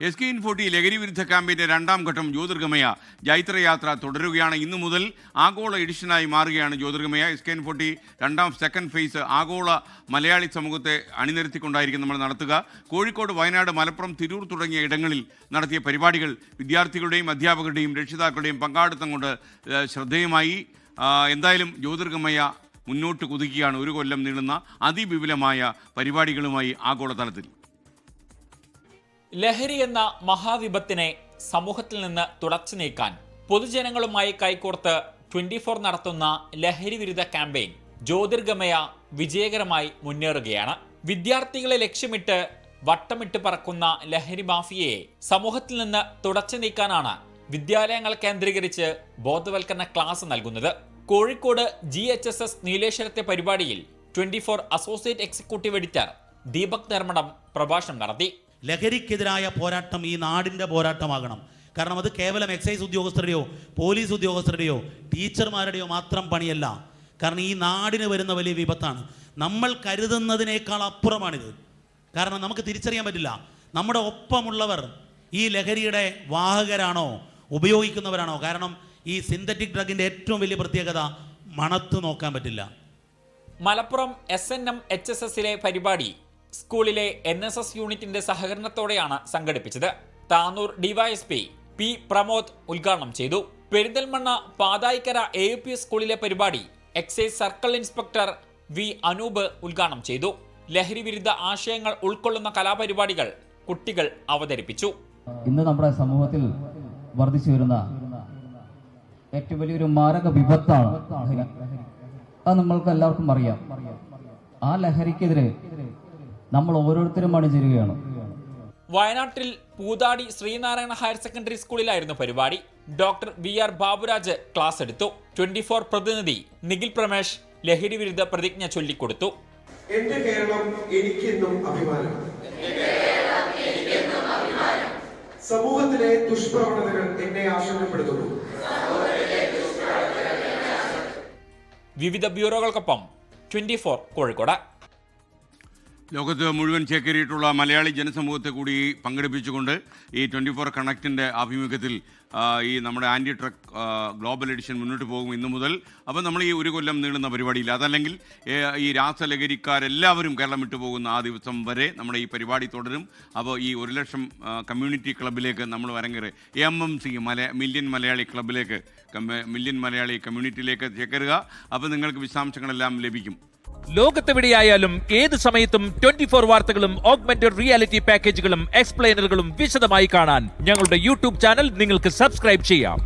SK40 ലഹരി വിരുദ്ധ ക്യാമ്പയിന്റെ രണ്ടാം ഘട്ടം ജ്യോതിർഗമയ ജൈത്രയാത്ര തുടരുകയാണ്. ഇന്നു മുതൽ ആഗോള എഡിഷനായി മാറുകയാണ് ജ്യോതിർഗമയ. SK40 രണ്ടാം സെക്കൻഡ് ഫേസ് ആഗോള മലയാളി സമൂഹത്തെ അണിനിരത്തിക്കൊണ്ടായിരിക്കും നമ്മൾ നടത്തുക. കോഴിക്കോട്, വയനാട്, മലപ്പുറം, തിരൂർ തുടങ്ങിയ ഇടങ്ങളിൽ നടത്തിയ പരിപാടികൾ വിദ്യാർത്ഥികളുടെയും അധ്യാപകരുടെയും രക്ഷിതാക്കളുടെയും പങ്കാളിത്തം കൊണ്ട് ശ്രദ്ധേയമായി. എന്തായാലും ജ്യോതിർഗമയ മുന്നോട്ട് കുതിക്കുകയാണ്. ഒരു കൊല്ലം നീളുന്ന അതിവിപുലമായ പരിപാടികളുമായി ആഗോളതലത്തിൽ. ലഹരി എന്ന മഹാവിപത്തിനെ സമൂഹത്തിൽ നിന്ന് തുടച്ചു നീക്കാൻ പൊതുജനങ്ങളുമായി കൈകോർത്ത് 24 നടത്തുന്ന ലഹരി വിരുദ്ധ ക്യാമ്പയിൻ ജ്യോതിർഗമയ വിജയകരമായി മുന്നേറുകയാണ്. വിദ്യാർത്ഥികളെ ലക്ഷ്യമിട്ട് വട്ടമിട്ട് പറക്കുന്ന ലഹരി മാഫിയയെ സമൂഹത്തിൽ നിന്ന് തുടച്ചു നീക്കാനാണ് വിദ്യാലയങ്ങൾ കേന്ദ്രീകരിച്ച് ബോധവൽക്കരണ ക്ലാസ് നൽകുന്നത്. കോഴിക്കോട് GHSS നീലേശ്വരത്തെ പരിപാടിയിൽ 24 associate executive editor Deepak Dharmadam പ്രഭാഷണം നടത്തി. ലഹരിക്കെതിരായ പോരാട്ടം ഈ നാടിൻ്റെ പോരാട്ടമാകണം. കാരണം അത് കേവലം എക്സൈസ് ഉദ്യോഗസ്ഥരുടെയോ പോലീസ് ഉദ്യോഗസ്ഥരുടെയോ ടീച്ചർമാരുടെയോ മാത്രം പണിയല്ല. കാരണം ഈ നാടിന് വരുന്ന വലിയ വിപത്താണ്. നമ്മൾ കരുതുന്നതിനേക്കാൾ അപ്പുറമാണിത്. കാരണം നമുക്ക് തിരിച്ചറിയാൻ പറ്റില്ല നമ്മുടെ ഒപ്പമുള്ളവർ ഈ ലഹരിയുടെ വാഹകരാണോ ഉപയോഗിക്കുന്നവരാണോ. കാരണം ഈ സിന്തറ്റിക് ഡ്രഗിൻ്റെ ഏറ്റവും വലിയ പ്രത്യേകത മണത്ത് നോക്കാൻ പറ്റില്ല. മലപ്പുറം SNM HSSലെ പരിപാടി സ്കൂളിലെ NSS യൂണിറ്റിന്റെ സഹകരണത്തോടെയാണ് സംഘടിപ്പിച്ചത്. താനൂർ DYSP P പ്രമോദ് ഉദ്ഘാടനം ചെയ്തു. പെരിന്തൽമണ്ണ പാതായിക്കര AUP സ്കൂളിലെ പരിപാടി excise circle inspector V Anoop ഉദ്ഘാടനം ചെയ്തു. ലഹരി വിരുദ്ധ ആശയങ്ങൾ ഉൾക്കൊള്ളുന്ന കലാപരിപാടികൾ കുട്ടികൾ അവതരിപ്പിച്ചു. ഇന്ന് നമ്മുടെ സമൂഹത്തിൽ വർദ്ധിച്ചു വരുന്ന ഏറ്റവും വലിയൊരു മാരക വിപത്താണ് അത് നമ്മൾക്ക് എല്ലാവർക്കും അറിയാം. ആ ലഹരിക്കെതിരെ നമ്മൾ ഓരോരുത്തരും അണിചേരുകയാണ്. വയനാട്ടിൽ പൂതാടി ശ്രീനാരായണ ഹയർ സെക്കൻഡറി സ്കൂളിലായിരുന്നു പരിപാടി. ഡോക്ടർ VR ബാബുരാജ് ക്ലാസ് എടുത്തു. 24 പ്രതിനിധി നിഖിൽ പ്രമേഷ് ലഹരി വിരുദ്ധ പ്രതിജ്ഞ ചൊല്ലിക്കൊടുത്തു. എന്റെ കേരളം എനിക്കെന്നും അഭിമാനം. സമൂഹത്തിലെ ദുഷ്പ്രവണതകൾ എന്നെ ആശങ്കപ്പെടുത്തുന്നു. വിവിധ ബ്യൂറോകൾക്കൊപ്പം 24 കോഴിക്കോട്. ലോകത്ത് മുഴുവൻ ചേക്കേറിയിട്ടുള്ള മലയാളി ജനസമൂഹത്തെ കൂടി പങ്കെടുപ്പിച്ചുകൊണ്ട് ഈ 24 കണക്റ്റിൻ്റെ ആഭിമുഖ്യത്തിൽ ഈ നമ്മുടെ ആൻറ്റി ട്രക്ക് ഗ്ലോബൽ എഡിഷൻ മുന്നോട്ട് പോകും ഇന്നു മുതൽ. അപ്പോൾ നമ്മൾ ഈ ഒരു കൊല്ലം നീളുന്ന പരിപാടിയില്ല, അതല്ലെങ്കിൽ ഈ രാസലഹരിക്കാരെല്ലാവരും കേരളം വിട്ടുപോകുന്ന ആ ദിവസം വരെ നമ്മുടെ ഈ പരിപാടി തുടരും. അപ്പോൾ ഈ 1 ലക്ഷം കമ്മ്യൂണിറ്റി ക്ലബിലേക്ക് നമ്മൾ വരങ്ങേറ് AMMC മില്യൺ മലയാളി ക്ലബിലേക്ക്, മില്യൺ മലയാളി കമ്മ്യൂണിറ്റിയിലേക്ക് ചേക്കേറുക. അപ്പോൾ നിങ്ങൾക്ക് വിശദാംശങ്ങളെല്ലാം ലഭിക്കും. ലോകത്തെവിടെയായാലും ഏത് സമയത്തും 24 വാർത്തകളും ഓഗ്മെന്റഡ് റിയാലിറ്റി പാക്കേജുകളും എക്സ്പ്ലെയിനറുകളും വിശദമായി കാണാൻ ഞങ്ങളുടെ YouTube ചാനൽ നിങ്ങൾക്ക് സബ്സ്ക്രൈബ് ചെയ്യാം.